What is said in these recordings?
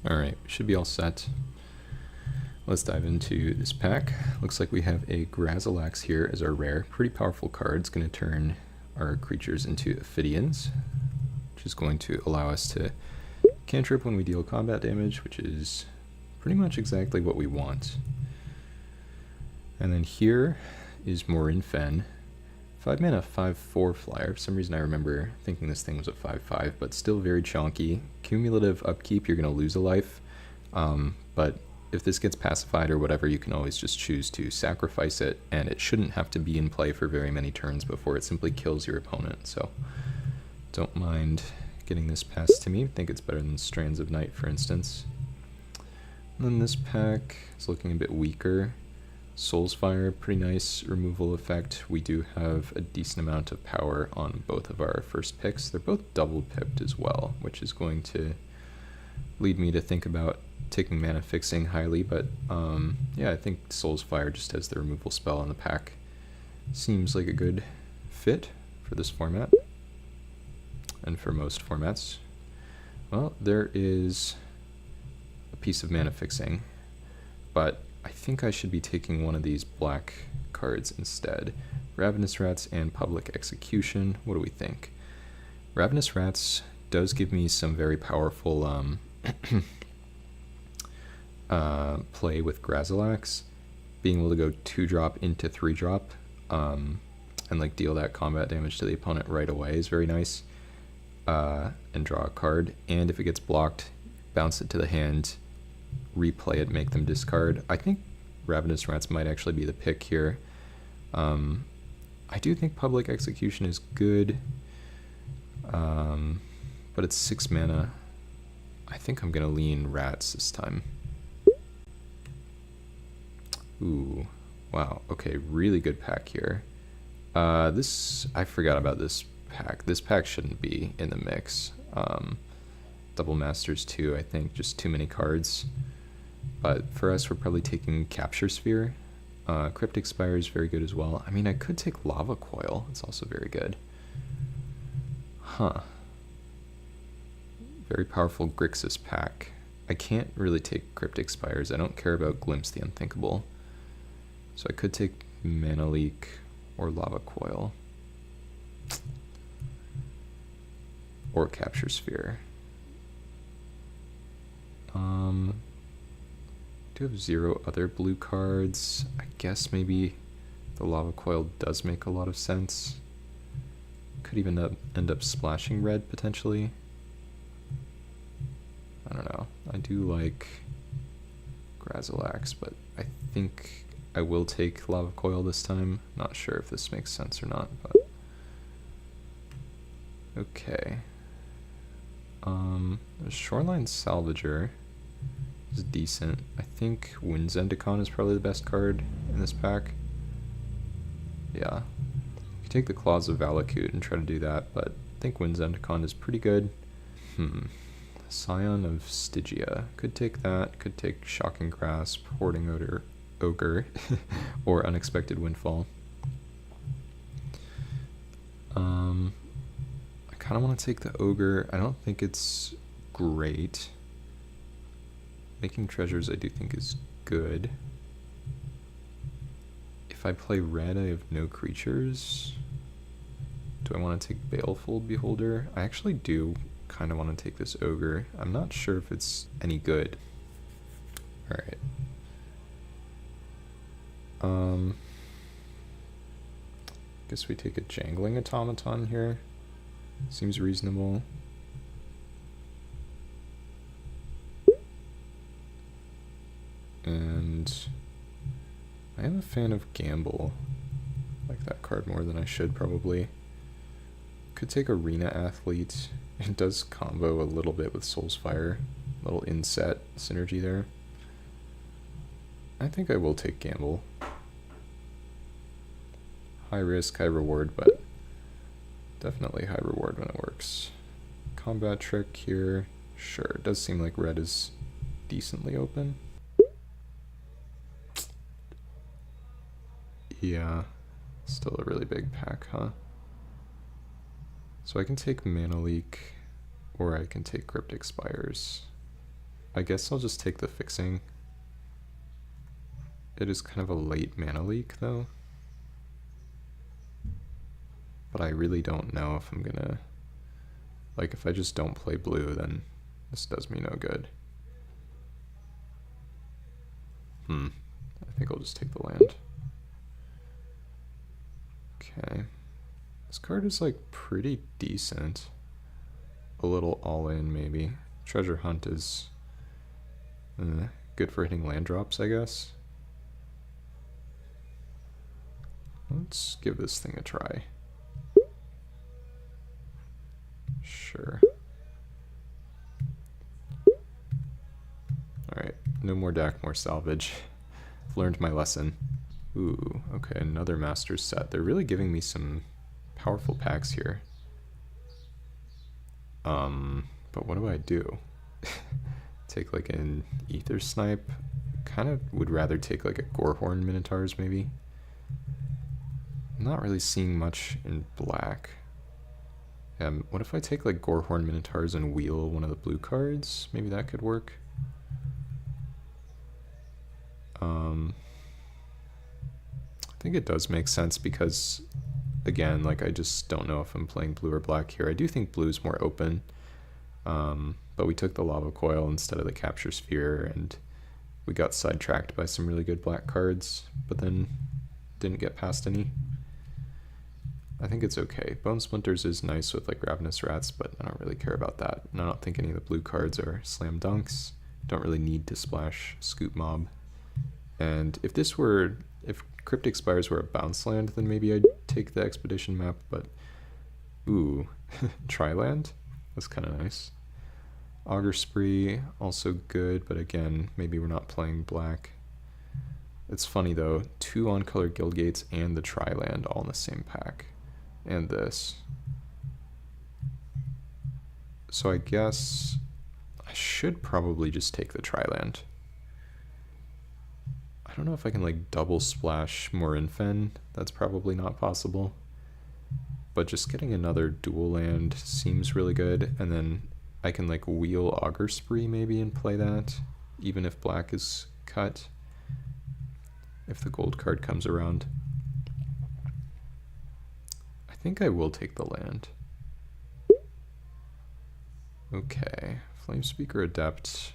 Alright, should be all set. Let's dive into this pack. Looks like we have a Grazilax here as our rare. Pretty powerful card. It's going to turn our creatures into Ophidians, which is going to allow us to cantrip when we deal combat damage, which is pretty much exactly what we want. And then here is Morin Fen. 5 mana, 5/4 flyer. For some reason I remember thinking this thing was a 5/5, but still very chonky. Cumulative upkeep, you're going to lose a life, but if this gets pacified or whatever, you can always just choose to sacrifice it, and it shouldn't have to be in play for very many turns before it simply kills your opponent. So don't mind getting this passed to me. I think it's better than Strands of Night, for instance. And then this pack is looking a bit weaker. Soulsfire, pretty nice removal effect. We do have a decent amount of power on both of our first picks. They're both double pipped as well, which is going to lead me to think about taking mana fixing highly, but yeah, I think Soulsfire, just as the removal spell in the pack, seems like a good fit for this format and for most formats. Well, there is a piece of mana fixing, but I think I should be taking one of these black cards instead. Ravenous Rats and Public Execution. What do we think? Ravenous Rats does give me some very powerful play with Grazilax, being able to go 2-drop into 3-drop and like deal that combat damage to the opponent right away is very nice, and draw a card. And if it gets blocked, bounce it to the hand, replay it, make them discard. I think Ravenous Rats might actually be the pick here. I do think Public Execution is good, but it's 6 mana. I think I'm gonna lean Rats this time. Ooh, wow, okay, really good pack here. I forgot about this pack. This pack shouldn't be in the mix. Double Masters too, I think, just too many cards. But for us, we're probably taking Capture Sphere. Cryptic Spire is very good as well. I mean, I could take Lava Coil. It's also very good. Huh. Very powerful Grixis pack. I can't really take Cryptic Spires. I don't care about Glimpse the Unthinkable. So I could take Mana Leak or Lava Coil. Or Capture Sphere. Do have 0 other blue cards. I guess maybe the Lava Coil does make a lot of sense. Could even end up splashing red potentially. I don't know. I do like Grazilax, but I think I will take Lava Coil this time. Not sure if this makes sense or not, but okay. Shoreline Salvager is decent. I think Wind Zendikon is probably the best card in this pack. Yeah. You can take the Claws of Valakut and try to do that, but I think Wind Zendikon is pretty good. Scion of Stygia. Could take that. Could take Shocking Grasp, Hoarding Ogre, or Unexpected Windfall. I kind of want to take the Ogre. I don't think it's great. Making Treasures I do think is good. If I play red, I have no creatures. Do I want to take Baleful Beholder? I actually do kind of want to take this Ogre. I'm not sure if it's any good. Alright. Guess we take a Jangling Automaton here. Seems reasonable. And I am a fan of Gamble. I like that card more than I should probably. Could take Arena Athlete. It does combo a little bit with Soulsfire. Little inset synergy there. I think I will take Gamble. High risk, high reward, but definitely high reward when it works. Combat Trick here. Sure, it does seem like red is decently open. Yeah, still a really big pack, huh? So I can take Mana Leak, or I can take Cryptic Spires. I guess I'll just take the fixing. It is kind of a late mana leak though. But I really don't know if I'm gonna, like, if I just don't play blue, then this does me no good. I think I'll just take the land. Okay. This card is like pretty decent. A little all in maybe. Treasure Hunt is good for hitting land drops, I guess. Let's give this thing a try. Sure. Alright, no more deck, more salvage. I've learned my lesson. Ooh, okay, another Master's set. They're really giving me some powerful packs here. But what do I do? Take like an Ether Snipe? Kind of would rather take like a Gorehorn Minotaurs maybe. I'm not really seeing much in black. What if I take like Gorehorn Minotaurs and wheel one of the blue cards? Maybe that could work. I think it does make sense because, again, like I just don't know if I'm playing blue or black here. I do think blue is more open, but we took the Lava Coil instead of the Capture Sphere, and we got sidetracked by some really good black cards, but then didn't get past any. I think it's okay. Bone Splinters is nice with like Ravenous Rats, but I don't really care about that. And I don't think any of the blue cards are slam dunks. Don't really need to splash Scoop Mob. And if Cryptic Spires were a bounce land, then maybe I'd take the Expedition map, but ooh, Tri-land? That's kind of nice. Augur Spree, also good, but again, maybe we're not playing black. It's funny though, 2 on-color Guildgates and the Tri-land all in the same pack. And this. So I guess I should probably just take the Tri-land. I don't know if I can like double splash Morinfen. That's probably not possible. But just getting another dual land seems really good. And then I can like wheel Augur Spree maybe and play that, even if black is cut. If the gold card comes around. I think I will take the land. Okay, Flamespeaker Adept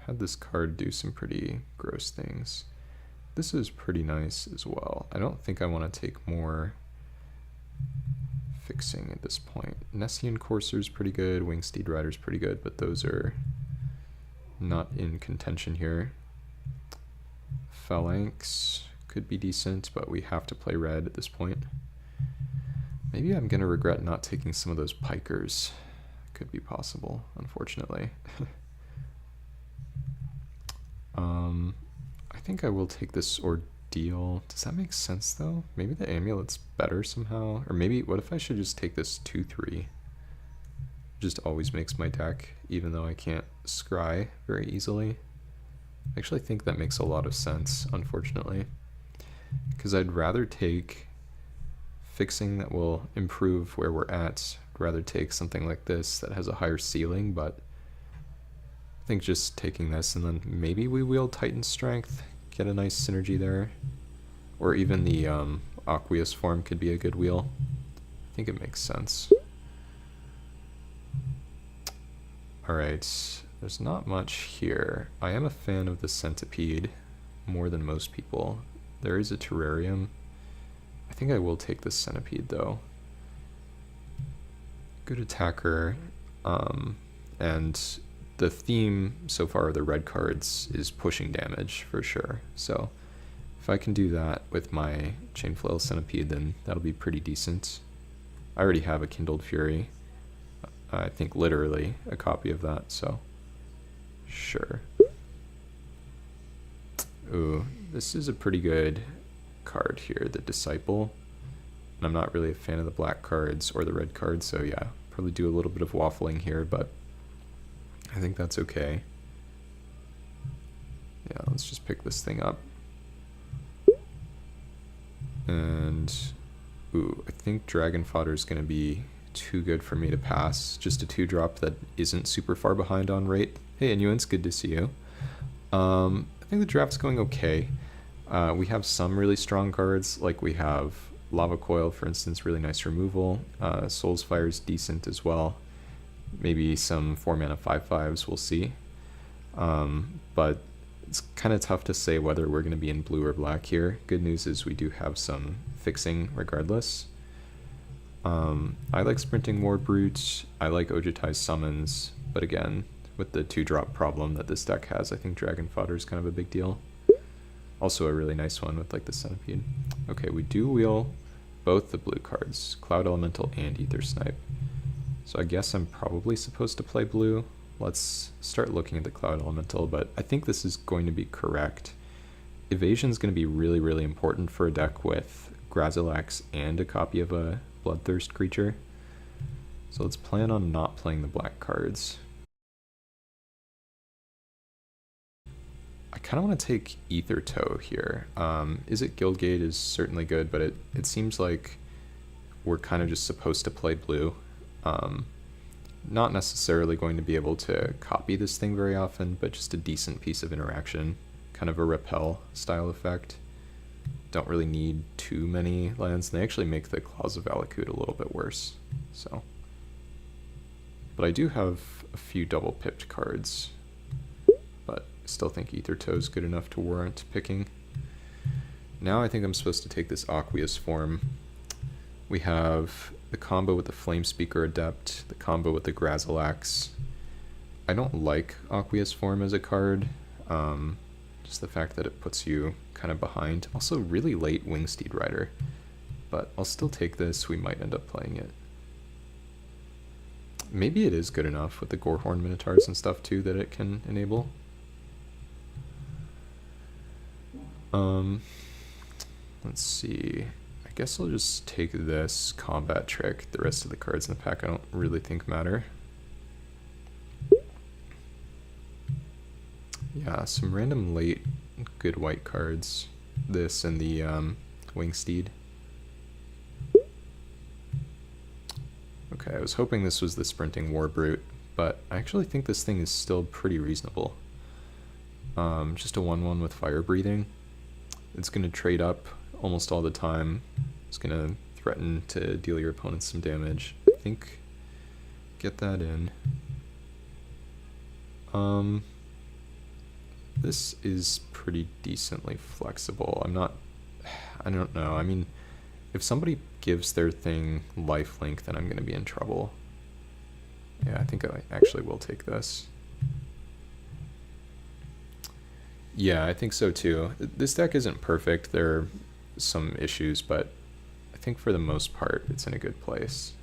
had this card do some pretty gross things. This is pretty nice as well. I don't think I want to take more fixing at this point. Nessian Courser's pretty good, Wingsteed Rider's pretty good, but those are not in contention here. Phalanx could be decent, but we have to play red at this point. Maybe I'm going to regret not taking some of those Pikers. Could be possible, unfortunately. I think I will take this Ordeal. Does that make sense though? Maybe the Amulet's better somehow? Or maybe, what if I should just take this 2/3? Just always makes my deck, even though I can't scry very easily. I actually think that makes a lot of sense, unfortunately. Because I'd rather take fixing that will improve where we're at. I'd rather take something like this that has a higher ceiling, but I think just taking this and then maybe we wheel Titan's Strength, get a nice synergy there. Or even the Aqueous form could be a good wheel. I think it makes sense. Alright, there's not much here. I am a fan of the Centipede more than most people. There is a Terrarium. I think I will take the Centipede though. Good attacker, and the theme so far of the red cards is pushing damage for sure. So if I can do that with my Chainflail Centipede, then that'll be pretty decent. I already have a Kindled Fury. I think literally a copy of that, so sure. Ooh, this is a pretty good card here, the Disciple. And I'm not really a fan of the black cards or the red cards, so yeah, probably do a little bit of waffling here, but I think that's okay. Yeah, let's just pick this thing up. And, ooh, I think Dragon Fodder is going to be too good for me to pass. Just a 2-drop that isn't super far behind on rate. Hey, Inuans, good to see you. I think the draft's going okay. We have some really strong cards, like we have Lava Coil, for instance, really nice removal. Soul's Fire's decent as well. Maybe some 4-mana 5/5s, we'll see. But it's kind of tough to say whether we're going to be in blue or black here. Good news is we do have some fixing regardless. I like Sprinting Warbrute, I like Ojutai's Summons, but again, with the 2-drop problem that this deck has, I think Dragon Fodder is kind of a big deal. Also a really nice one with like the Centipede. Okay, we do wheel both the blue cards, Cloud Elemental and Ether Snipe. So I guess I'm probably supposed to play blue. Let's start looking at the Cloud Elemental, but I think this is going to be correct. Evasion is going to be really, really important for a deck with Grazilax and a copy of a Bloodthirst creature. So let's plan on not playing the black cards. I kind of want to take Ether Toe here. Izzet Guildgate is certainly good, but it seems like we're kind of just supposed to play blue. Not necessarily going to be able to copy this thing very often, but just a decent piece of interaction. Kind of a repel style effect. Don't really need too many lands. They actually make the Claws of Valakut a little bit worse. So, but I do have a few double pipped cards, but I still think Ether Toe is good enough to warrant picking. Now I think I'm supposed to take this Aqueous form. We have the combo with the Flamespeaker Adept, the combo with the Grazilax. I don't like Aqueous form as a card. Just the fact that it puts you kind of behind. Also really late Wingsteed Rider, but I'll still take this. We might end up playing it. Maybe it is good enough with the Gorehorn Minotaurs and stuff too that it can enable. Let's see. I guess I'll just take this Combat Trick. The rest of the cards in the pack I don't really think matter. Yeah, some random late good white cards. This and the Wingsteed. Okay, I was hoping this was the Sprinting Warbrute, but I actually think this thing is still pretty reasonable. Just a 1/1 with Firebreathing. It's going to trade up almost all the time. It's going to threaten to deal your opponent some damage. I think get that in. This is pretty decently flexible. I don't know. I mean, if somebody gives their thing lifelink, then I'm going to be in trouble. Yeah, I think I actually will take this. Yeah, I think so too. This deck isn't perfect. There are some issues, but I think for the most part, it's in a good place.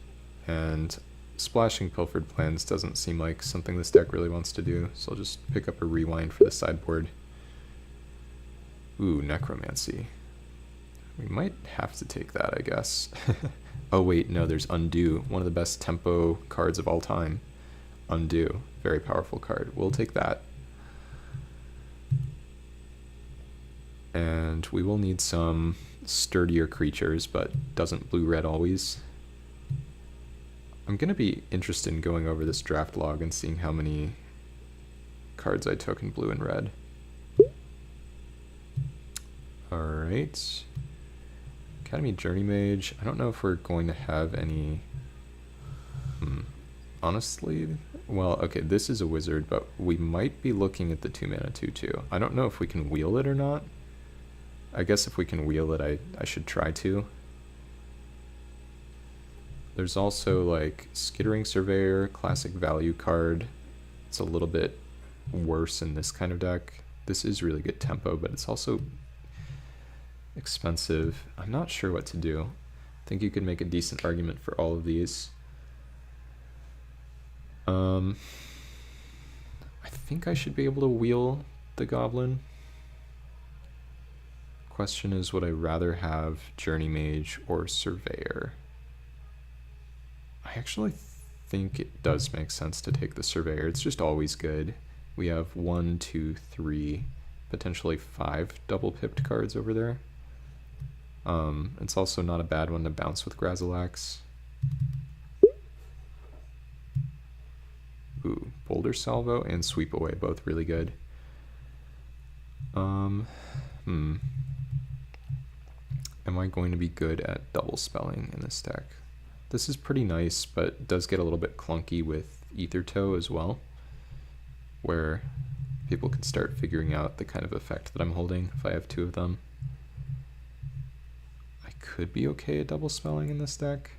And splashing Pilfered Plans doesn't seem like something this deck really wants to do, so I'll just pick up a Rewind for the sideboard. Ooh, Necromancy. We might have to take that, I guess. Oh wait, no, there's Undo, one of the best tempo cards of all time. Undo, very powerful card. We'll take that. And we will need some sturdier creatures, but doesn't blue-red always? I'm going to be interested in going over this draft log and seeing how many cards I took in blue and red. Alright. Academy Journey Mage. I don't know if we're going to have any... Honestly, well, okay, this is a wizard, but we might be looking at the 2-mana 2/2. I don't know if we can wheel it or not. I guess if we can wheel it, I should try to. There's also like Skittering Surveyor, classic value card. It's a little bit worse in this kind of deck. This is really good tempo, but it's also expensive. I'm not sure what to do. I think you could make a decent argument for all of these. I think I should be able to wheel the Goblin. Question is, would I rather have Journey Mage or Surveyor? I actually think it does make sense to take the Surveyor. It's just always good. We have 1, 2, 3, potentially 5 double pipped cards over there. It's also not a bad one to bounce with Grazilax. Ooh, Boulder Salvo and Sweep Away, both really good. Am I going to be good at double spelling in this deck? This is pretty nice, but does get a little bit clunky with Ether Toe as well, where people can start figuring out the kind of effect that I'm holding if I have two of them. I could be okay at double spelling in this deck.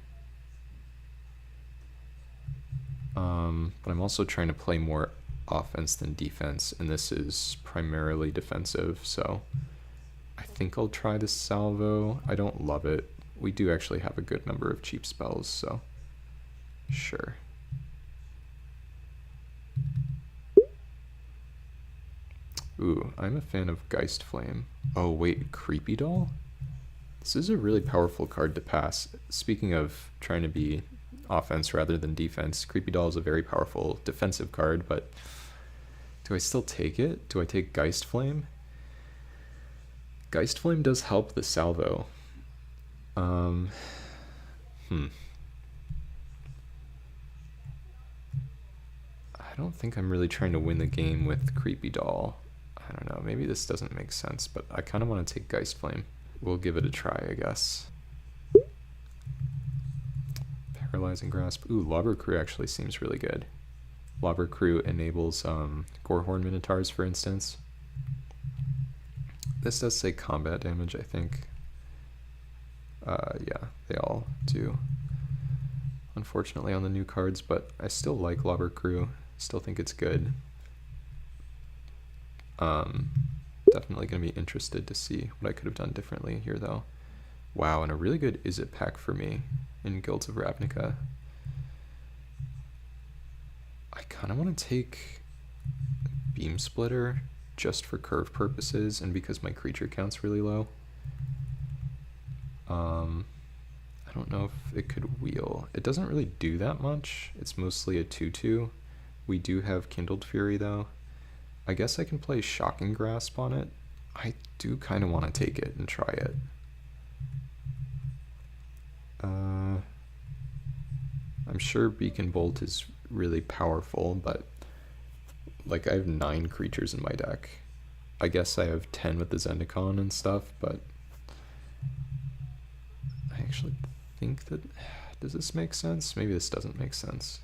But I'm also trying to play more offense than defense, and this is primarily defensive, so I think I'll try the Salvo. I don't love it. We do actually have a good number of cheap spells, so sure. Ooh, I'm a fan of Geist Flame. Oh wait, Creepy Doll? This is a really powerful card to pass. Speaking of trying to be offense rather than defense, Creepy Doll is a very powerful defensive card, but do I still take it? Do I take Geist Flame? Geist Flame does help the Salvo. I don't think I'm really trying to win the game with Creepy Doll. I don't know, maybe this doesn't make sense, but I kind of want to take Geist Flame. We'll give it a try, I guess. Paralyzing Grasp. Ooh, Lobber Crew actually seems really good. Lobber Crew enables Gorehorn Minotaurs, for instance. This does say combat damage, I think. Yeah, they all do. Unfortunately on the new cards, but I still like Lobber Crew. Still think it's good. Definitely going to be interested to see what I could have done differently here, though. Wow, and a really good Is It pack for me in Guilds of Ravnica. I kind of want to take Beam Splitter just for curve purposes and because my creature count's really low. I don't know if it could wheel. It doesn't really do that much. It's mostly a 2/2. We do have Kindled Fury, though. I guess I can play Shocking Grasp on it. I do kind of want to take it and try it. I'm sure Beacon Bolt is really powerful, but like I have 9 creatures in my deck. I guess I have 10 with the Zendikon and stuff, but I actually think that... Does this make sense? Maybe this doesn't make sense.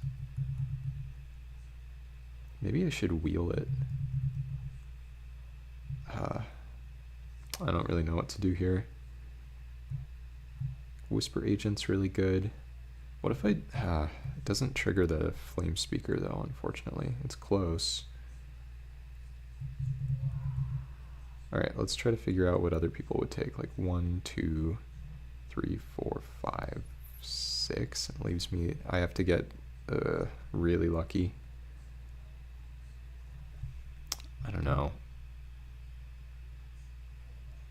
Maybe I should wheel it. I don't really know what to do here. Whisper Agent's really good. What if I... it doesn't trigger the Flame Speaker, though, unfortunately. It's close. Alright, let's try to figure out what other people would take. Like 1, 2, 3, 4, 5, 6. It leaves me... I have to get really lucky. I don't know.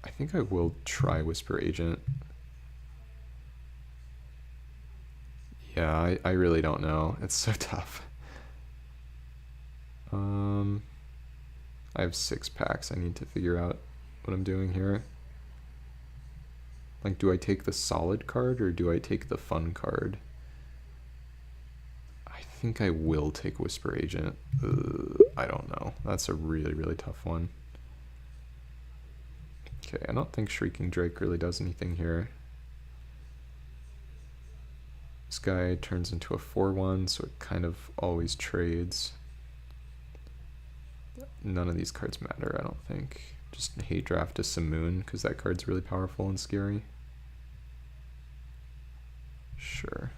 I think I will try Whisper Agent. Yeah, I really don't know. It's so tough. I have 6 packs. I need to figure out what I'm doing here. Like, do I take the solid card or do I take the fun card? I think I will take Whisper Agent. I don't know. That's a really, really tough one. Okay, I don't think Shrieking Drake really does anything here. This guy turns into a 4/1, so it kind of always trades. None of these cards matter, I don't think. Just Hate Draft to Simoon, because that card's really powerful and scary. Sure.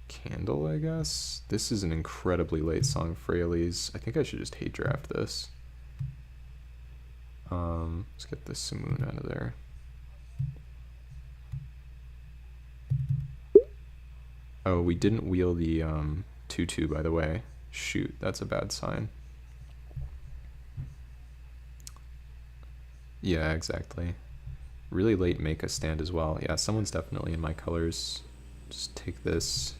Candle, I guess? This is an incredibly late Song of Freyalise. I think I should just Hate Draft this. Let's get this Simoon out of there. Oh, we didn't wheel the 2/2, by the way. Shoot, that's a bad sign. Yeah, exactly. Really late make a stand as well. Yeah, someone's definitely in my colors. Just take this.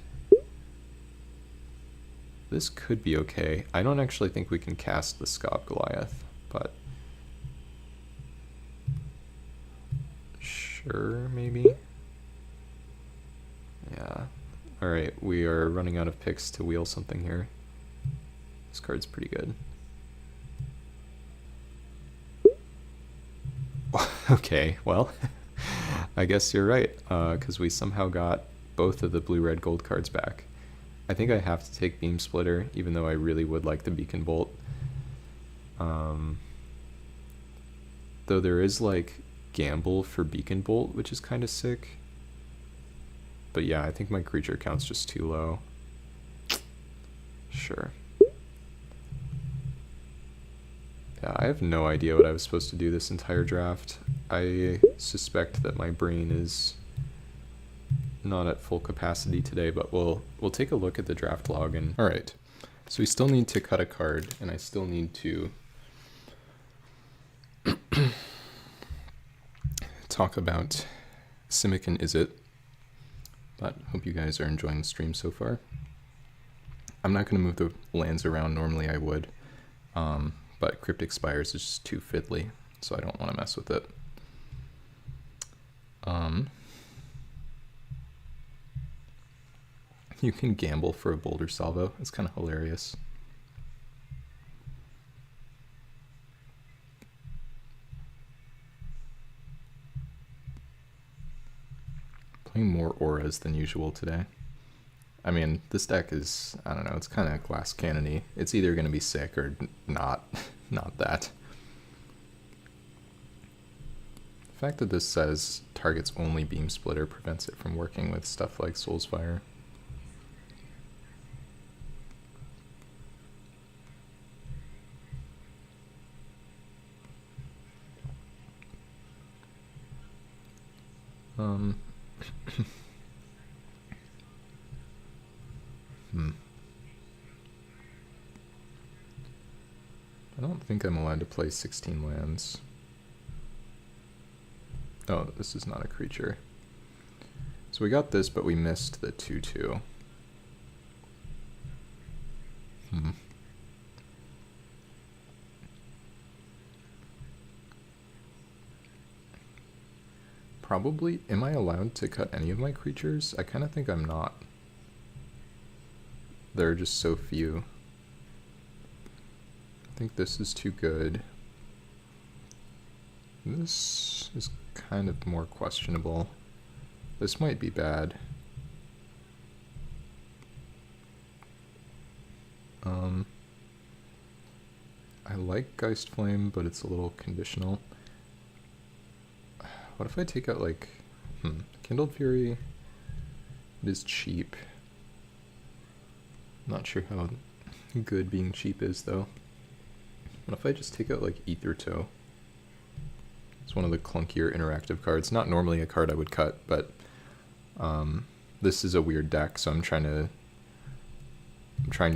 This could be okay. I don't actually think we can cast the Scab Goliath, but sure, maybe. Yeah. Alright, we are running out of picks to wheel something here. This card's pretty good. Okay, well, I guess you're right, because we somehow got both of the blue-red gold cards back. I think I have to take Beam Splitter, even though I really would like the Beacon Bolt. Though there is, like, Gamble for Beacon Bolt, which is kind of sick. But yeah, I think my creature count's just too low. Sure. Yeah, I have no idea what I was supposed to do this entire draft. I suspect that my brain is not at full capacity today, but we'll take a look at the draft log. And all right, so we still need to cut a card, and I still need to talk about Simic and Izzet. But hope you guys are enjoying the stream so far. I'm not going to move the lands around normally I would, but Cryptic Spires is just too fiddly, so I don't want to mess with it. You can gamble for a Boulder Salvo. It's kind of hilarious. Playing more auras than usual today. I mean, this deck is, I don't know, it's kind of glass cannon-y. It's either going to be sick or not that. The fact that this says targets only Beam Splitter prevents it from working with stuff like Soulsfire. I don't think I'm allowed to play 16 lands. Oh, this is not a creature. So we got this, but we missed the 2/2. Probably, am I allowed to cut any of my creatures? I kind of think I'm not. There are just so few. I think this is too good. This is kind of more questionable. This might be bad. I like Geist Flame, but it's a little conditional. What if I take out, like, Kindled Fury? It is cheap. Not sure how good being cheap is, though. What if I just take out, like, Ether Toe? It's one of the clunkier interactive cards. Not normally a card I would cut, but this is a weird deck, so I'm trying to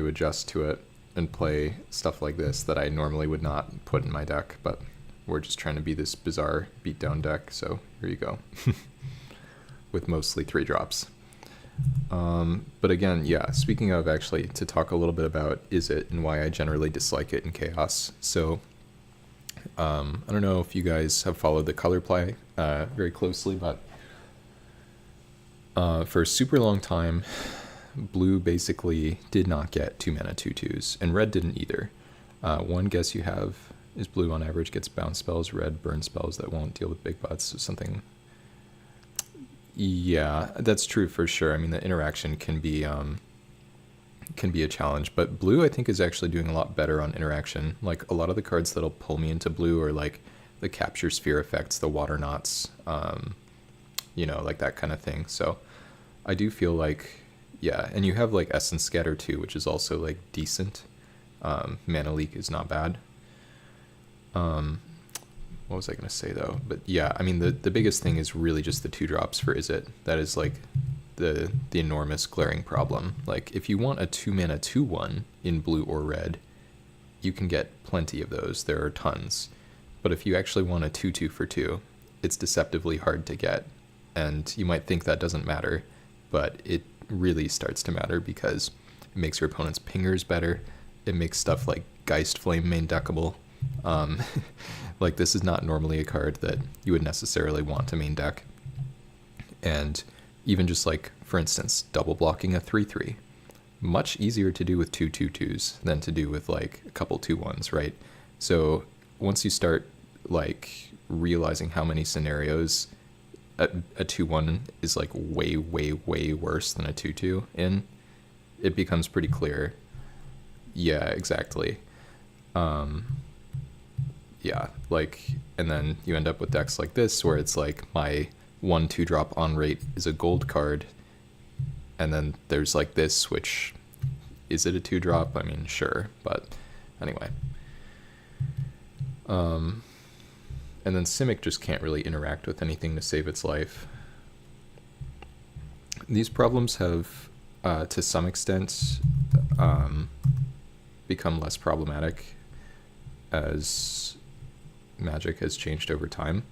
adjust to it and play stuff like this that I normally would not put in my deck, but we're just trying to be this bizarre beatdown deck, so here you go. With mostly 3-drops. But again, yeah, speaking of, actually, to talk a little bit about Izzet and why I generally dislike it in Chaos. So, I don't know if you guys have followed the color play very closely, but for a super long time, blue basically did not get 2-mana 2/2s, and red didn't either. One guess you have is blue on average gets bounce spells, red burn spells that won't deal with big butts, or something. Yeah, that's true for sure. I mean, the interaction can be a challenge, but blue I think is actually doing a lot better on interaction. Like, a lot of the cards that'll pull me into blue are like the Capture Sphere effects, the Water Knots, you know, like that kind of thing. So I do feel like, yeah, and you have like Essence Scatter too, which is also like decent. Mana Leak is not bad. What was I going to say though? But yeah, I mean, the biggest thing is really just the 2-drops for Izzet. That is like the enormous glaring problem. Like, if you want a 2-mana 2/1 in blue or red, you can get plenty of those. There are tons. But if you actually want a 2/2 for 2, it's deceptively hard to get. And you might think that doesn't matter, but it really starts to matter because it makes your opponent's pingers better. It makes stuff like Geist Flame main deckable. Like, this is not normally a card that you would necessarily want to main deck. And even just like For instance, double blocking a 3/3. Much easier to do with 2/2/2s than to do with like a couple 2/1s, right? So once you start like realizing how many scenarios a 2/1 is like way, way, way worse than a 2/2 in, it becomes pretty clear. Yeah, exactly. Yeah, like, and then you end up with decks like this where it's like my 1/2 drop on rate is a gold card, and then there's like this, which is it a 2 drop? I mean, sure, but anyway. And then Simic just can't really interact with anything to save its life. These problems have, to some extent, become less problematic as Magic has changed over time.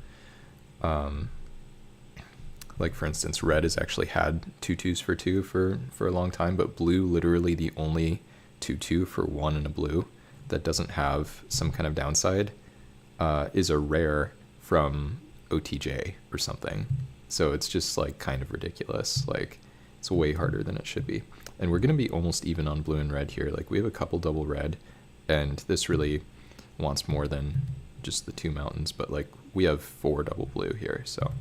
Like, for instance, red has actually had 2/2s for 2 for a long time, but blue, literally the only 2/2 for 1 in a blue that doesn't have some kind of downside, is a rare from OTJ or something. So it's just like kind of ridiculous. Like, it's way harder than it should be. And we're going to be almost even on blue and red here. Like, we have a couple double red, and this really wants more than just the 2 mountains, but like we have 4 double blue here, so.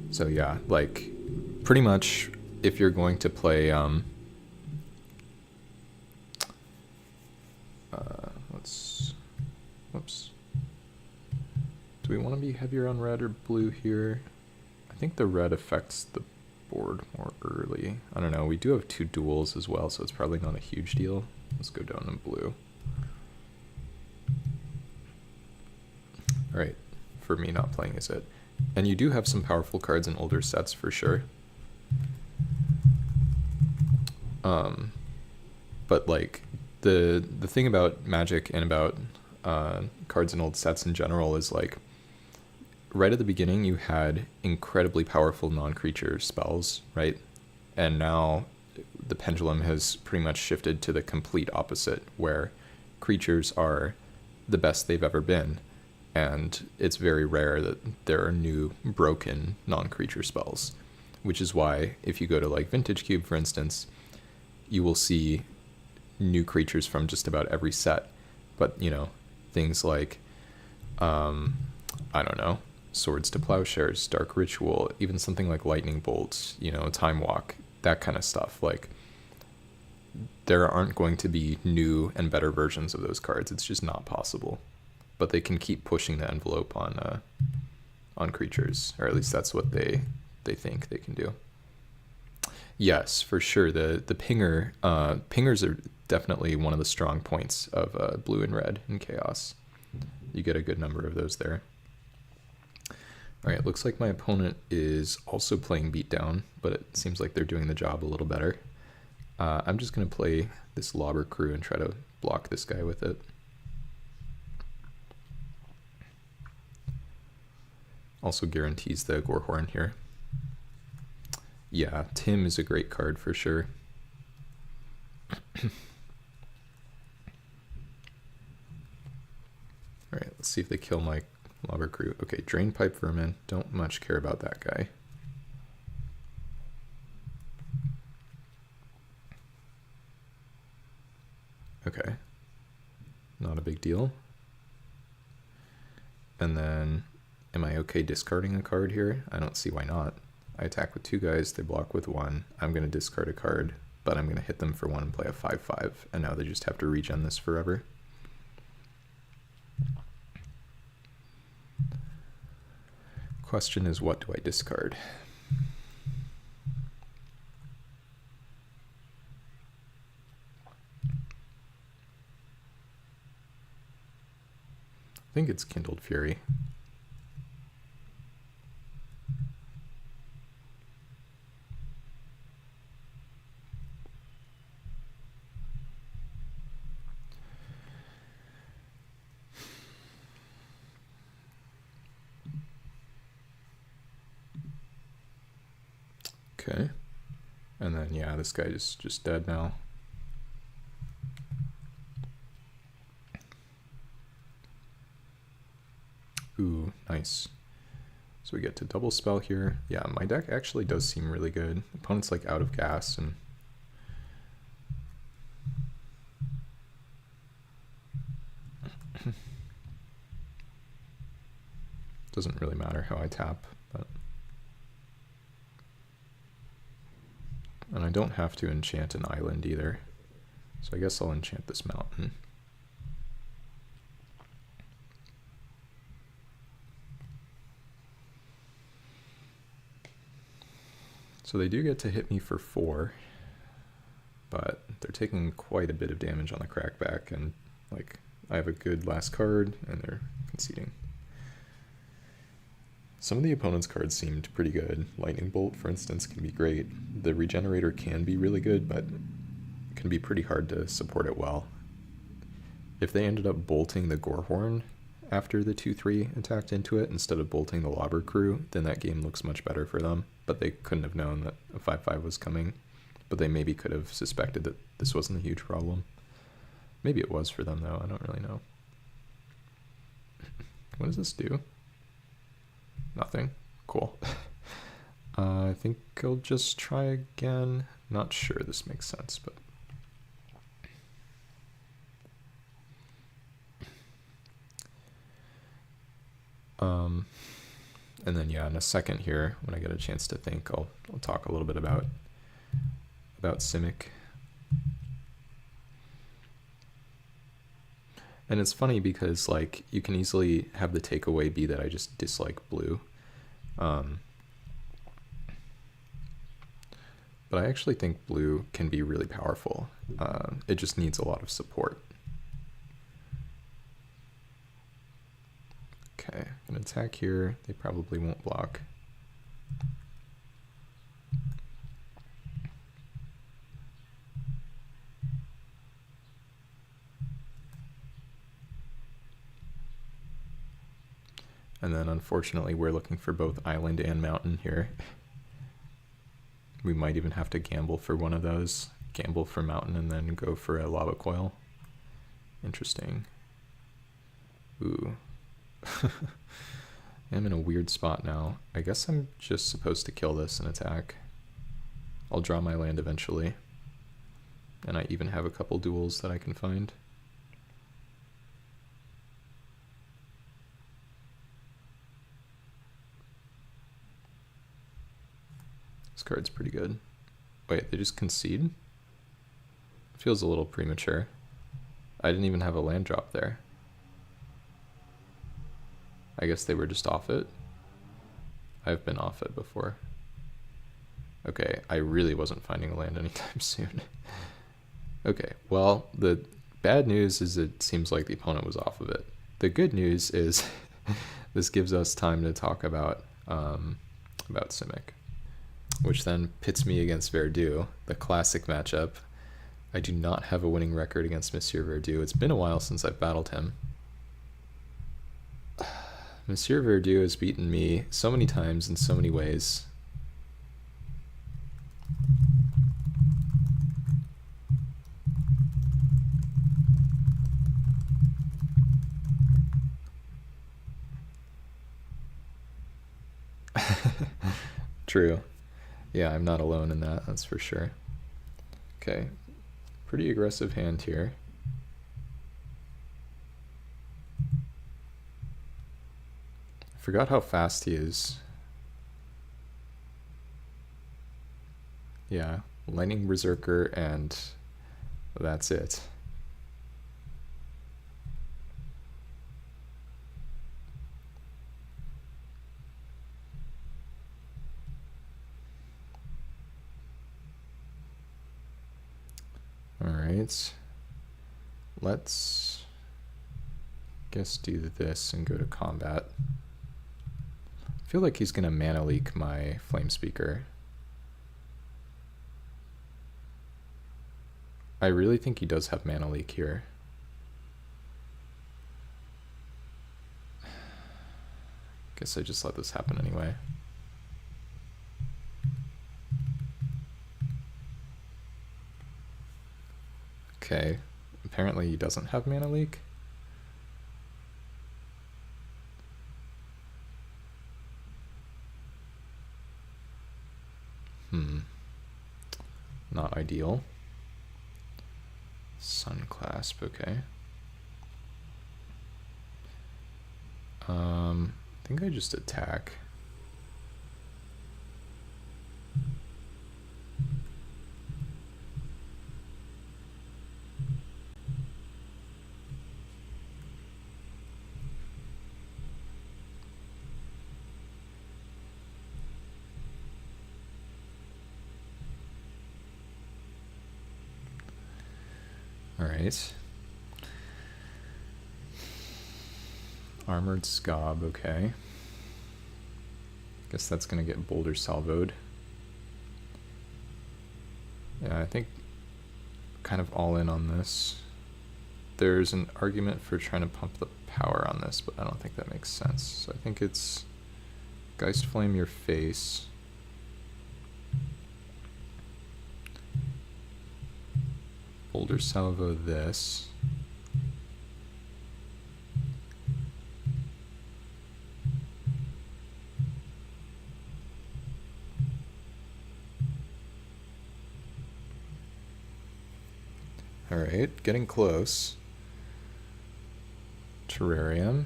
So yeah, like pretty much if you're going to play, whoops. Do we want to be heavier on red or blue here? I think the red affects the board more early. I don't know, we do have 2 duels as well, so it's probably not a huge deal. Let's go down to blue. All right, for me not playing is it. And you do have some powerful cards in older sets for sure. But like the thing about Magic and about cards in old sets in general is like right at the beginning you had incredibly powerful non-creature spells, right? And now the pendulum has pretty much shifted to the complete opposite, where creatures are the best they've ever been. And it's very rare that there are new broken non-creature spells, which is why if you go to like Vintage Cube, for instance, you will see new creatures from just about every set. But, you know, things like, I don't know, Swords to Plowshares, Dark Ritual, even something like Lightning Bolts, you know, Time Walk, that kind of stuff. Like, there aren't going to be new and better versions of those cards. It's just not possible. But they can keep pushing the envelope on creatures, or at least that's what they think they can do. Yes, for sure. The pinger pingers are definitely one of the strong points of blue and red in Chaos. You get a good number of those there. All right, looks like my opponent is also playing Beatdown, but it seems like they're doing the job a little better. I'm just going to play this Lobber Crew and try to block this guy with it. Also guarantees the Gorehorn here. Yeah, Tim is a great card for sure. Alright, let's see if they kill my Lobber Crew. Okay, Drain Pipe Vermin. Don't much care about that guy. Okay. Not a big deal. And then, am I okay discarding a card here? I don't see why not. I attack with 2 guys, they block with 1. I'm going to discard a card, but I'm going to hit them for 1 and play a 5/5, and now they just have to regen this forever. Question is, what do I discard? I think it's Kindled Fury. Okay, and then yeah, this guy is just dead now. Ooh, nice. So we get to double spell here. Yeah, my deck actually does seem really good. Opponent's like out of gas and doesn't really matter how I tap, but and I don't have to enchant an island either. So I guess I'll enchant this mountain. So they do get to hit me for 4, but they're taking quite a bit of damage on the crackback, and like I have a good last card and they're conceding. Some of the opponent's cards seemed pretty good. Lightning Bolt, for instance, can be great. The Regenerator can be really good, but it can be pretty hard to support it well. If they ended up bolting the Gorehorn after the 2-3 attacked into it instead of bolting the Lobber Crew, then that game looks much better for them. But they couldn't have known that a 5-5 was coming. But they maybe could have suspected that this wasn't a huge problem. Maybe it was for them, though. I don't really know. What does this do? Nothing. Cool. I think I'll just try again. Not sure this makes sense, but... and then yeah, in a second here, when I get a chance to think, I'll talk a little bit about Simic. And it's funny because like you can easily have the takeaway be that I just dislike blue. But I actually think blue can be really powerful. It just needs a lot of support. Okay, I'm gonna attack here. They probably won't block. And then unfortunately we're looking for both island and mountain here. We might even have to gamble for one of those. Gamble for mountain and then go for a lava coil. Interesting. Ooh. I'm in a weird spot now. I guess I'm just supposed to kill this and attack. I'll draw my land eventually. And I even have a couple duels that I can find. This card's pretty good. Wait, they just concede? Feels a little premature. I didn't even have a land drop there. I guess they were just off it. I've been off it before. Okay, I really wasn't finding a land anytime soon. Okay, well, the bad news is it seems like the opponent was off of it. The good news is this gives us time to talk about Simic, which then pits me against Verdu, the classic matchup. I do not have a winning record against Monsieur Verdu. It's been a while since I've battled him. Monsieur Verdu has beaten me so many times in so many ways. True. Yeah, I'm not alone in that, that's for sure. Okay, pretty aggressive hand here. Forgot how fast he is. Yeah, Lightning Berserker and that's it. All right, let's guess do this and go to combat. I feel like he's gonna mana leak my Flame Speaker. I really think he does have mana leak here. Guess I just let this happen anyway. Okay, apparently he doesn't have mana leak. Not ideal. Sun clasp, okay. I think I just attack. All right. Armored Scob, okay. Guess that's gonna get boulder salvoed. Yeah, I think kind of all in on this. There's an argument for trying to pump the power on this, but I don't think that makes sense. So I think it's Geist Flame your face. Boulder salvo this. All right, getting close. Terrarium.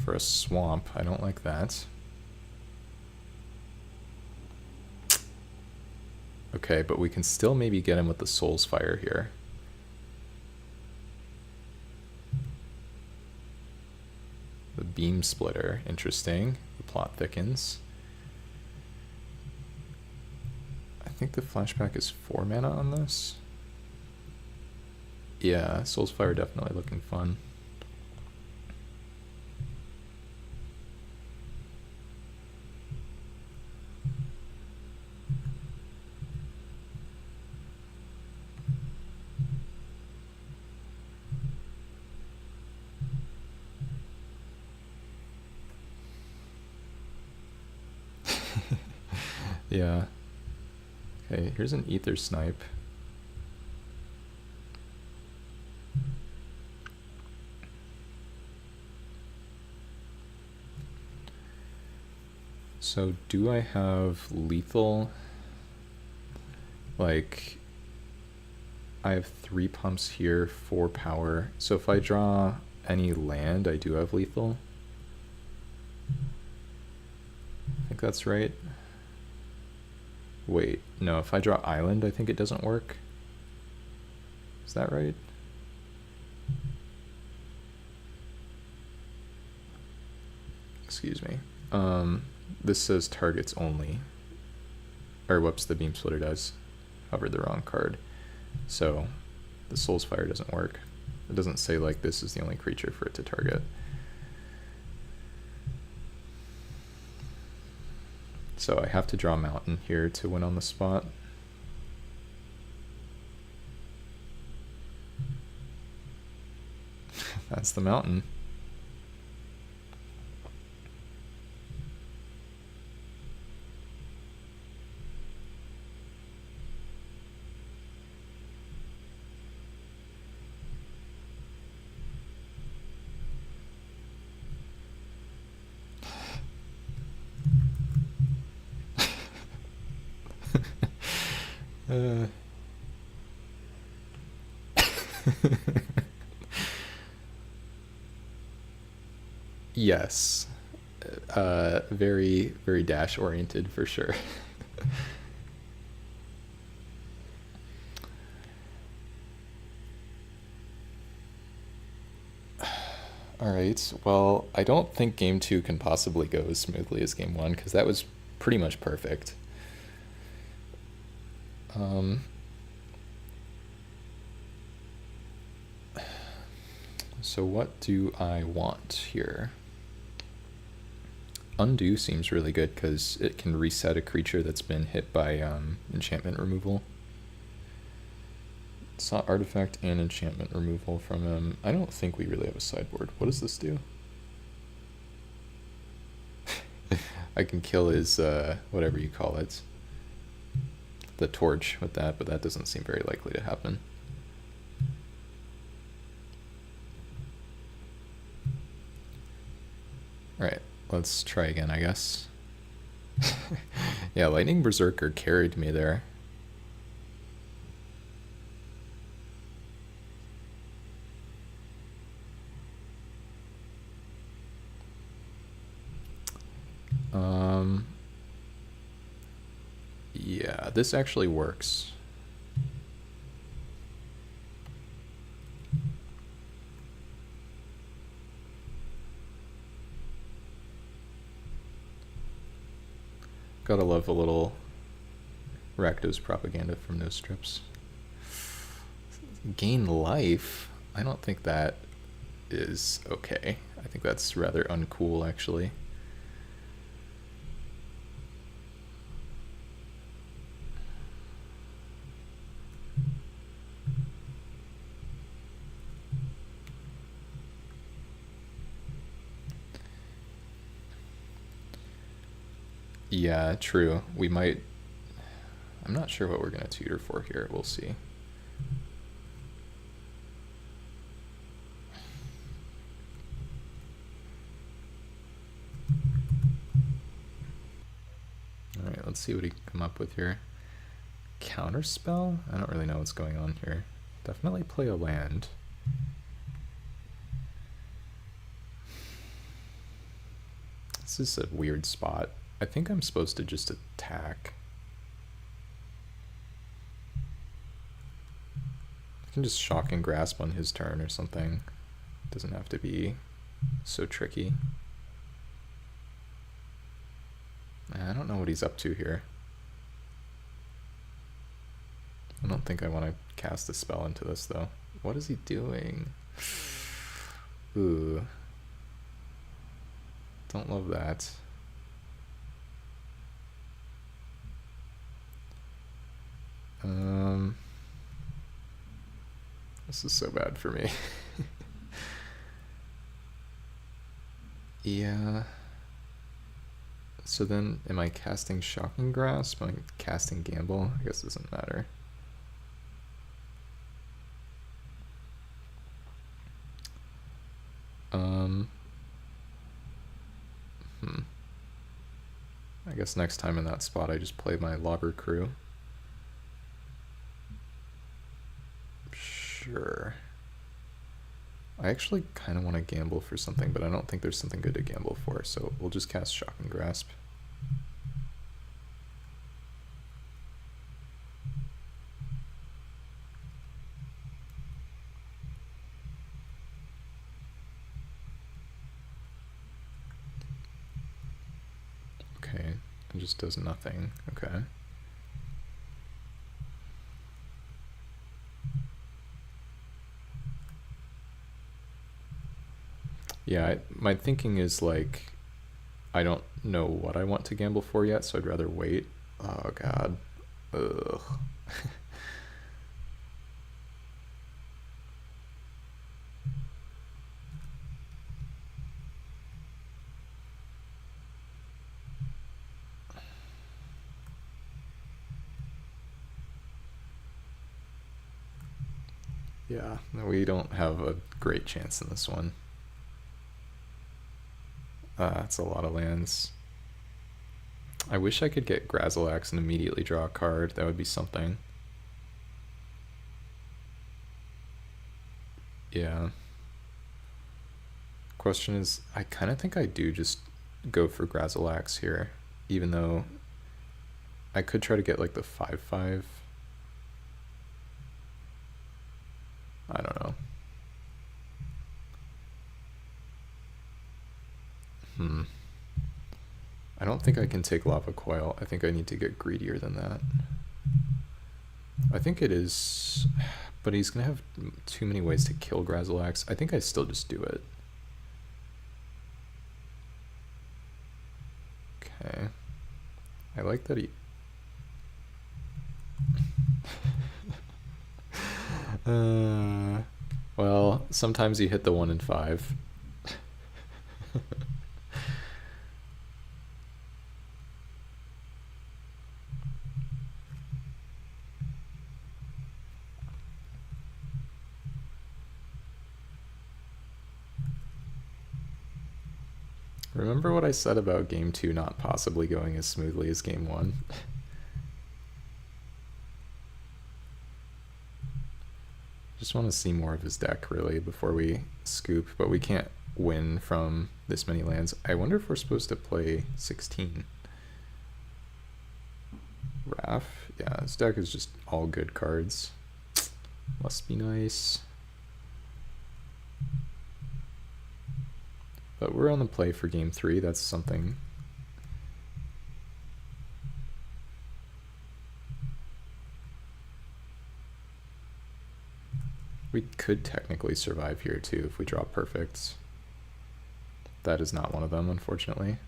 For a swamp, I don't like that. Okay, but we can still maybe get him with the Soul's Fire here. The Beam Splitter, interesting. The plot thickens. I think the flashback is 4 mana on this. Yeah, Soul's Fire definitely looking fun. Yeah. Okay, here's an Ether Snipe. So do I have lethal? Like, I have 3 pumps here, 4 power. So if I draw any land, I do have lethal. I think that's right. Wait, no, if I draw island, I think it doesn't work. Is that right? Excuse me. This says targets only. Or whoops, the Beam Splitter does. Hovered the wrong card. So the Soul's Fire doesn't work. It doesn't say like this is the only creature for it to target. So I have to draw Mountain here to win on the spot. That's the Mountain. Yes. Very, very dash oriented for sure. Alright, well, I don't think game 2 can possibly go as smoothly as game 1, because that was pretty much perfect. So what do I want here? Undo seems really good because it can reset a creature that's been hit by enchantment removal. Saw artifact and enchantment removal from him. I don't think we really have a sideboard. What does this do? I can kill his, whatever you call it, the torch with that, but that doesn't seem very likely to happen. Alright, let's try again, I guess. Yeah, Lightning Berserker carried me there. Yeah, this actually works. Gotta love a little Rakdos propaganda from No Strips. Gain life? I don't think that is okay. I think that's rather uncool, actually. Yeah, true. We might... I'm not sure what we're going to tutor for here. We'll see. Alright, let's see what he can come up with here. Counterspell? I don't really know what's going on here. Definitely play a land. This is a weird spot. I think I'm supposed to just attack. I can just shock and grasp on his turn or something. Doesn't have to be so tricky. I don't know what he's up to here. I don't think I want to cast a spell into this, though. What is he doing? Ooh. Don't love that. This is so bad for me. Yeah. So then, am I casting Shocking Grasp? Am I casting Gamble? I guess it doesn't matter. I guess next time in that spot I just play my Logger Crew. Sure. I actually kind of want to gamble for something, but I don't think there's something good to gamble for, so we'll just cast Shocking Grasp. Okay, it just does nothing. Okay. Yeah, my thinking is like, I don't know what I want to gamble for yet, so I'd rather wait. Oh god. Ugh. Yeah, we don't have a great chance in this one. That's a lot of lands. I wish I could get Grazilax and immediately draw a card. That would be something. Yeah. Question is, I kind of think I do just go for Grazilax here, even though I could try to get like the 5/5. I don't know. I don't think I can take Lava Coil. I think I need to get greedier than that. I think it is, but he's gonna have too many ways to kill Grazilax. I think I still just do it. Okay. I like that he... well, sometimes you hit the 1 in 5. Remember what I said about game 2 not possibly going as smoothly as game 1? Just want to see more of his deck, really, before we scoop, but we can't win from this many lands. I wonder if we're supposed to play 16. Raph, yeah, this deck is just all good cards. Must be nice. But we're on the play for game 3, that's something. We could technically survive here too if we draw perfects. That is not one of them, unfortunately.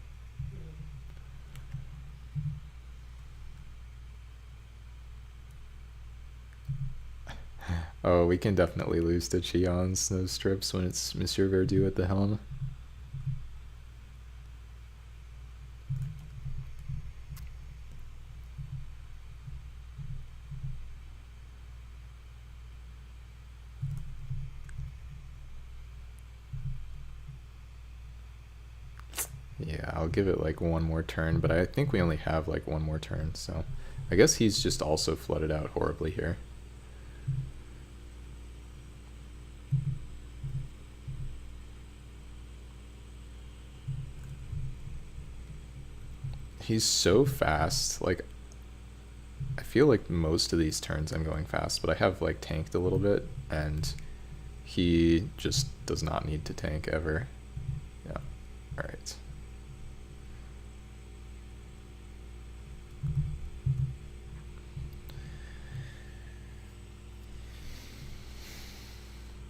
Oh, we can definitely lose to Chion's Snow Strips when it's Monsieur Verdu at the helm. Yeah, I'll give it like one more turn, but I think we only have like one more turn, so I guess he's just also flooded out horribly here. He's so fast, like I feel like most of these turns I'm going fast, but I have like tanked a little bit and he just does not need to tank ever. Yeah, all right.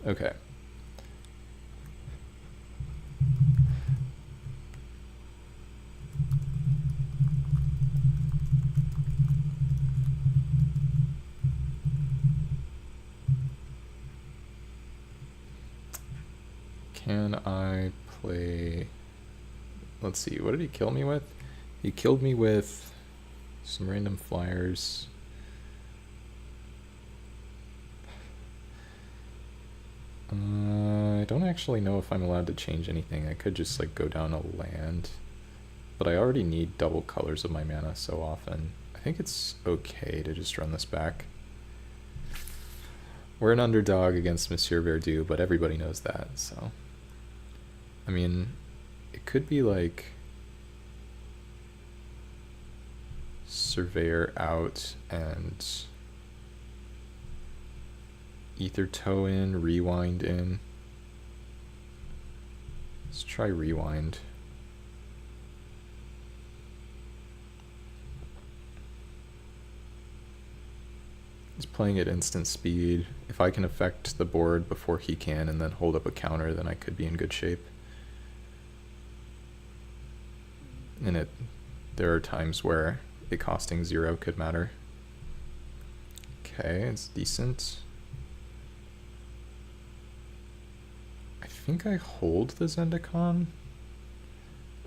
Okay. Can I play... Let's see, what did he kill me with? He killed me with some random flyers. I don't actually know if I'm allowed to change anything. I could just like go down a land, but I already need double colors of my mana so often. I think it's okay to just run this back. We're an underdog against Monsieur Verdu, but everybody knows that, so... I mean, it could be like... Surveyor out and... Ether Toe in, Rewind in. Let's try Rewind. He's playing at instant speed. If I can affect the board before he can and then hold up a counter, then I could be in good shape. And there are times where it costing 0 could matter. Okay, it's decent. I think I hold the Zendikon.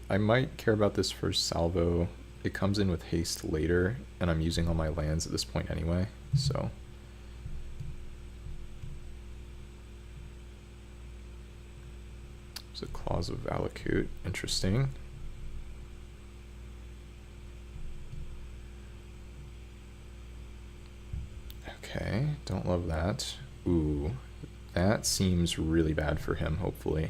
I might care about this for salvo. It comes in with haste later, and I'm using all my lands at this point anyway, so... There's a Claws of Valakut, interesting. Okay, don't love that. Ooh, that seems really bad for him, hopefully.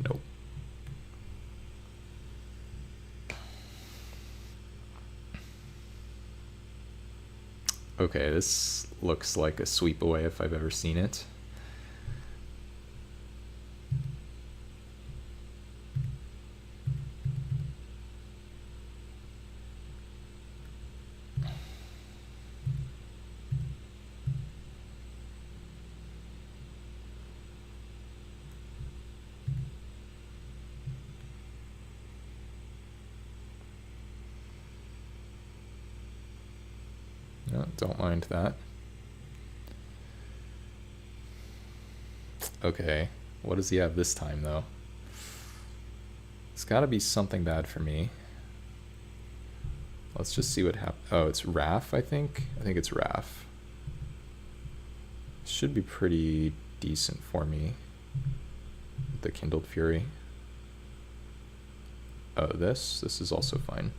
Nope. Okay, this looks like a sweep away if I've ever seen it. No, don't mind that. Okay, what does he have this time, though? It's gotta be something bad for me. Let's just see what happens. Oh, it's Wrath, I think. I think it's Wrath. Should be pretty decent for me. The Kindled Fury. Oh, this is also fine.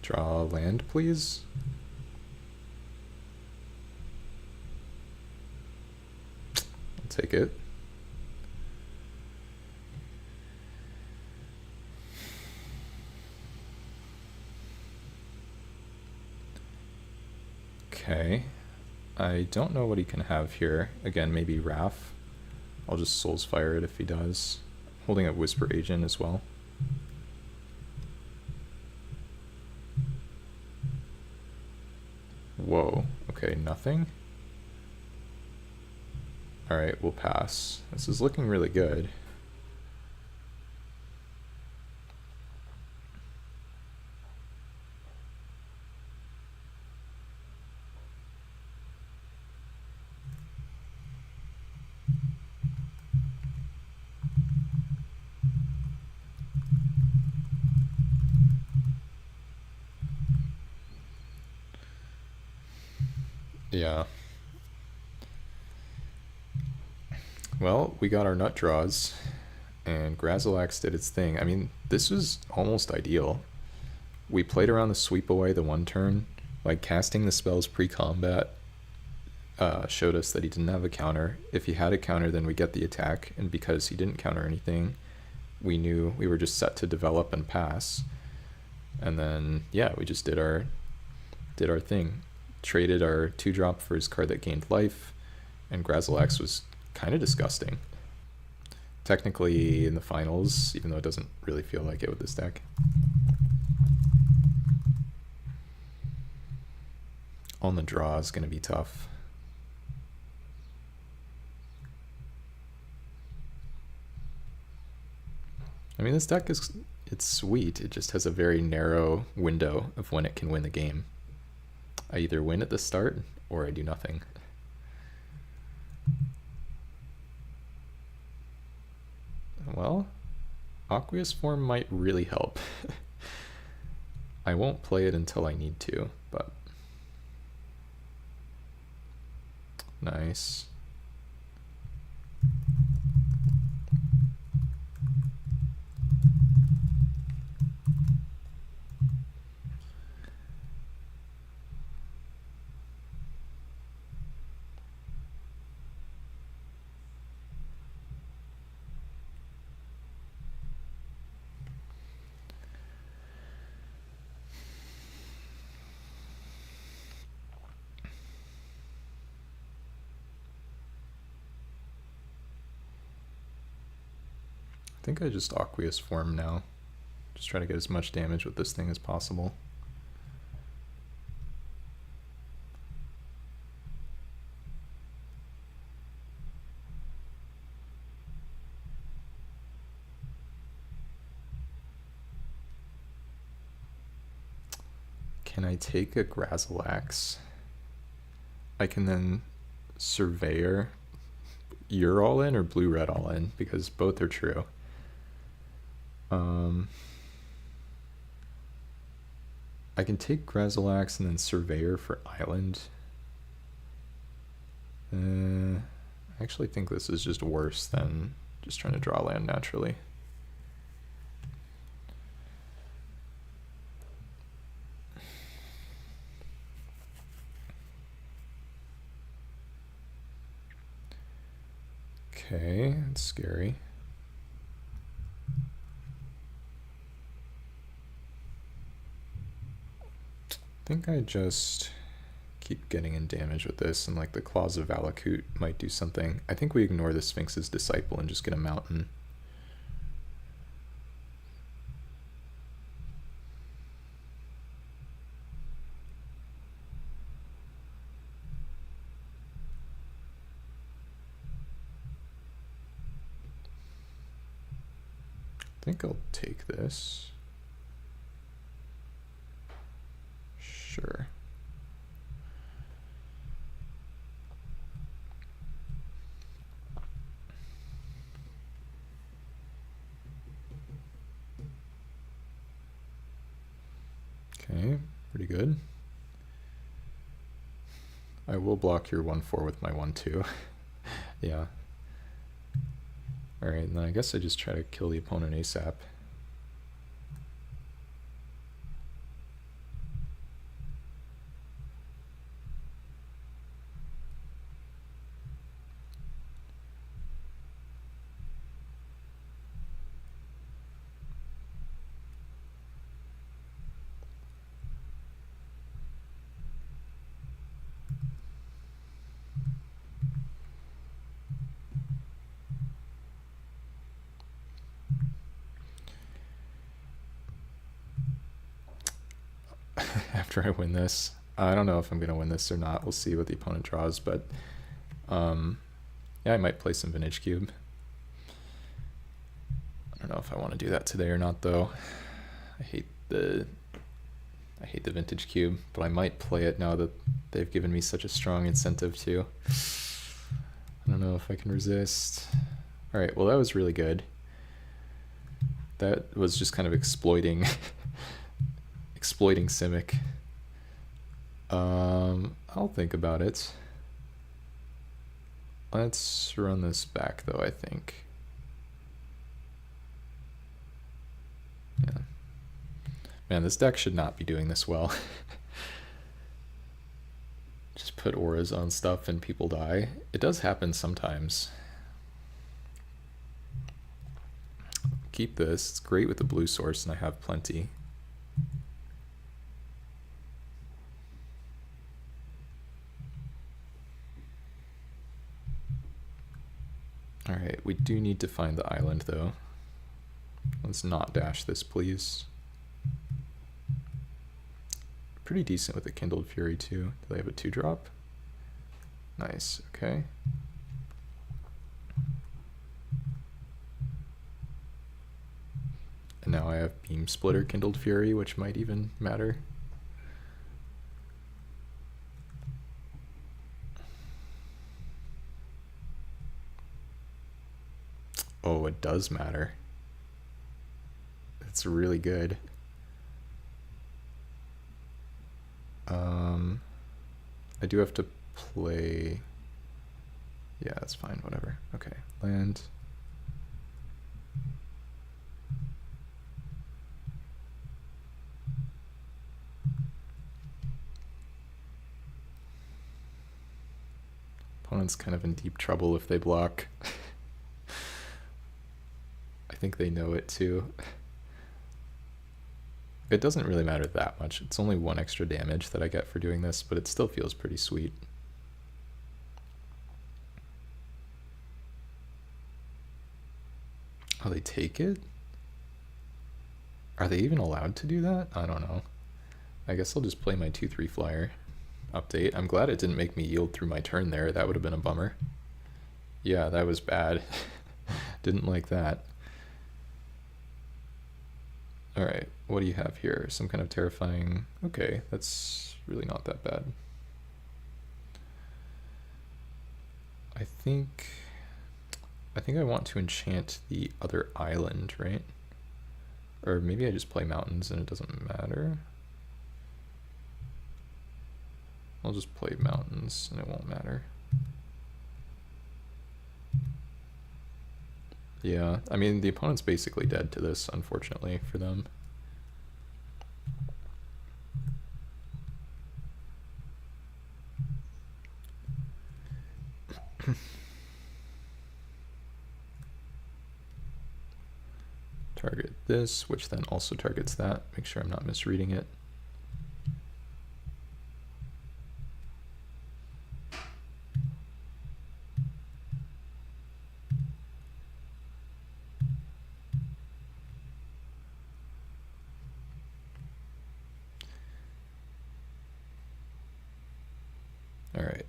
Draw land, please. I'll take it. Okay. I don't know what he can have here. Again, maybe Wrath. I'll just Soul's Fire it if he does. Holding up Whisper Agent as well. Whoa, okay, nothing? Alright, we'll pass. This is looking really good. Yeah. Well, we got our nut draws, and Grazilax did its thing. I mean, this was almost ideal. We played around the sweep away the one turn, like casting the spells pre-combat showed us that he didn't have a counter. If he had a counter, then we get the attack, and because he didn't counter anything, we knew we were just set to develop and pass. And then, yeah, we just did our thing. Traded our 2-drop for his card that gained life, and Grazilax was kind of disgusting. Technically in the finals, even though it doesn't really feel like it with this deck. On the draw is going to be tough. I mean, this deck it's sweet. It just has a very narrow window of when it can win the game. I either win at the start or I do nothing. Well, Aqueous Form might really help. I won't play it until I need to, but nice. I think I just Aqueous Form now. Just try to get as much damage with this thing as possible. Can I take a Grazilax? I can then Surveyor. You're all in or blue-red all in? Because both are true. I can take Grazilax and then Surveyor for Island. I actually think this is just worse than just trying to draw land naturally. Okay, that's scary. I think I just keep getting in damage with this, and like the Claws of Valakut might do something. I think we ignore the Sphinx's Disciple and just get a mountain. I think I'll take this. Sure. Okay, pretty good. I will block your 1/4 with my 1/2. Yeah. Alright, and then I guess I just try to kill the opponent ASAP. After I win this, I don't know if I'm going to win this or not. We'll see what the opponent draws, but yeah, I might play some Vintage Cube. I don't know if I want to do that today or not, though. I hate the Vintage Cube, but I might play it now that they've given me such a strong incentive to. I don't know if I can resist. All right, well, that was really good. That was just kind of exploiting Simic. I'll think about it. Let's run this back, though, I think. Yeah. Man, this deck should not be doing this well. Just put auras on stuff and people die. It does happen sometimes. Keep this. It's great with the blue source, and I have plenty. Alright, we do need to find the island, though. Let's not dash this, please. Pretty decent with the Kindled Fury, too. Do they have a 2-drop? Nice, okay. And now I have Beam Splitter Kindled Fury, which might even matter. Oh, it does matter. It's really good. I do have to play... Yeah, that's fine, whatever. Okay, land. Opponent's kind of in deep trouble if they block. I think they know it too. It doesn't really matter that much. It's only 1 extra damage that I get for doing this, but it still feels pretty sweet. Oh, they take it? Are they even allowed to do that? I don't know. I guess I'll just play my 2/3 flyer. Update. I'm glad it didn't make me yield through my turn there. That would have been a bummer. Yeah, that was bad. Didn't like that. Alright, what do you have here? Some kind of terrifying... Okay, that's really not that bad. I think I want to enchant the other island, right? Or maybe I just play mountains and it doesn't matter. I'll just play mountains and it won't matter. Yeah, I mean, the opponent's basically dead to this, unfortunately, for them. Target this, which then also targets that. Make sure I'm not misreading it. All right.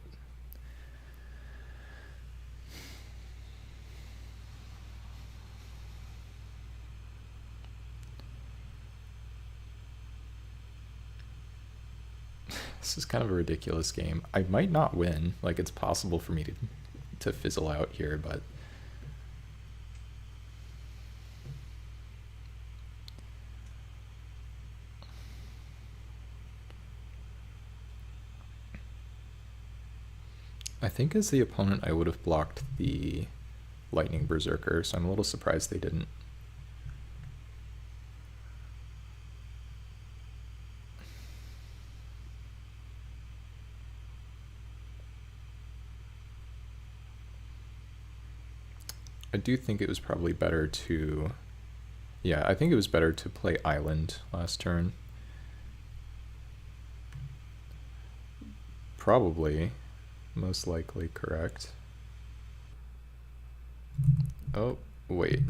This is kind of a ridiculous game. I might not win. Like, it's possible for me to fizzle out here, but I think as the opponent I would have blocked the Lightning Berserker, so I'm a little surprised they didn't. I do think it was probably better to... Yeah, I think it was better to play Island last turn. Probably. Most likely correct. Oh, wait.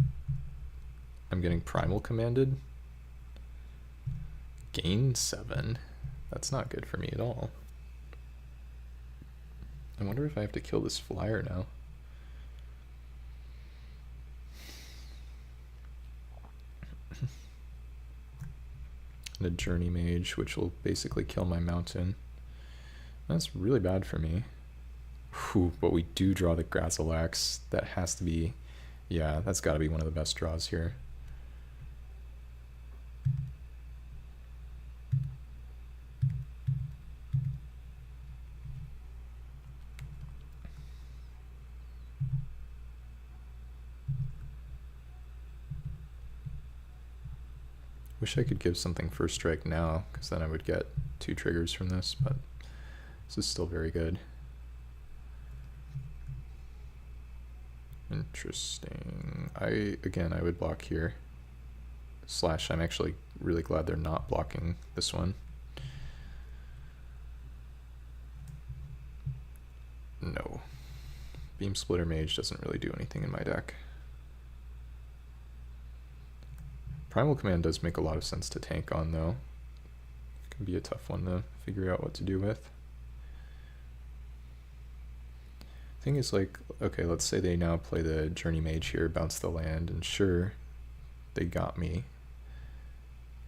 I'm getting Primal commanded? Gain 7? That's not good for me at all. I wonder if I have to kill this flyer now. And a Journey Mage, which will basically kill my mountain. That's really bad for me. Whew, but we do draw the Grazilax. That has to be... Yeah, that's got to be one of the best draws here. Wish I could give something first strike now, because then I would get 2 triggers from this, but this is still very good. Interesting. Again, I would block here. Slash, I'm actually really glad they're not blocking this one. No. Beam Splitter Mage doesn't really do anything in my deck. Primal Command does make a lot of sense to tank on, though. It can be a tough one to figure out what to do with. Thing is, like, okay, let's say they now play the Journey Mage here, bounce the land, and sure, they got me.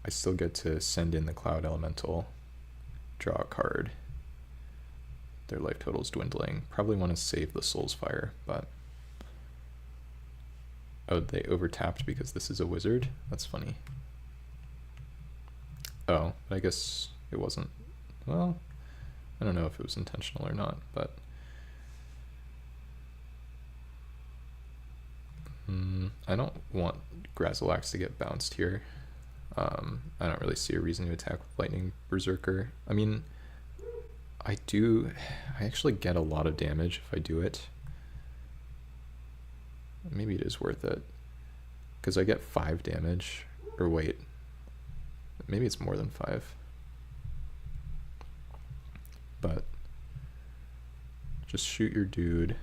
I still get to send in the Cloud Elemental, draw a card. Their life total's dwindling. Probably want to save the Soul's Fire, but... Oh, they overtapped because this is a wizard? That's funny. Oh, but I guess it wasn't. Well, I don't know if it was intentional or not, but... I don't want Grazilax to get bounced here. I don't really see a reason to attack with Lightning Berserker. I mean, I actually get a lot of damage if I do it. Maybe it is worth it, because I get 5 damage, or wait, maybe it's more than 5, but just shoot your dude.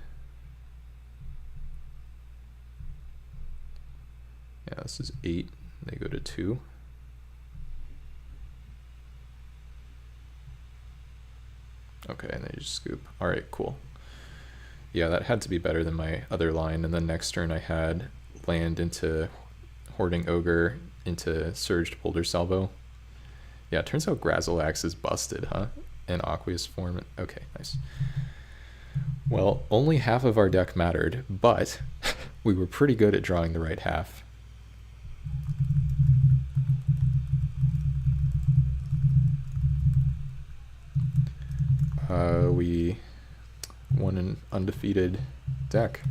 Yeah, this is 8, they go to 2. Okay, and they just scoop. Alright, cool. Yeah, that had to be better than my other line, and then next turn I had land into Hoarding Ogre into Surged Boulder Salvo. Yeah, it turns out Grazilax is busted, huh? In Aqueous form. Okay, nice. Well, only half of our deck mattered, but we were pretty good at drawing the right half. We won an undefeated deck.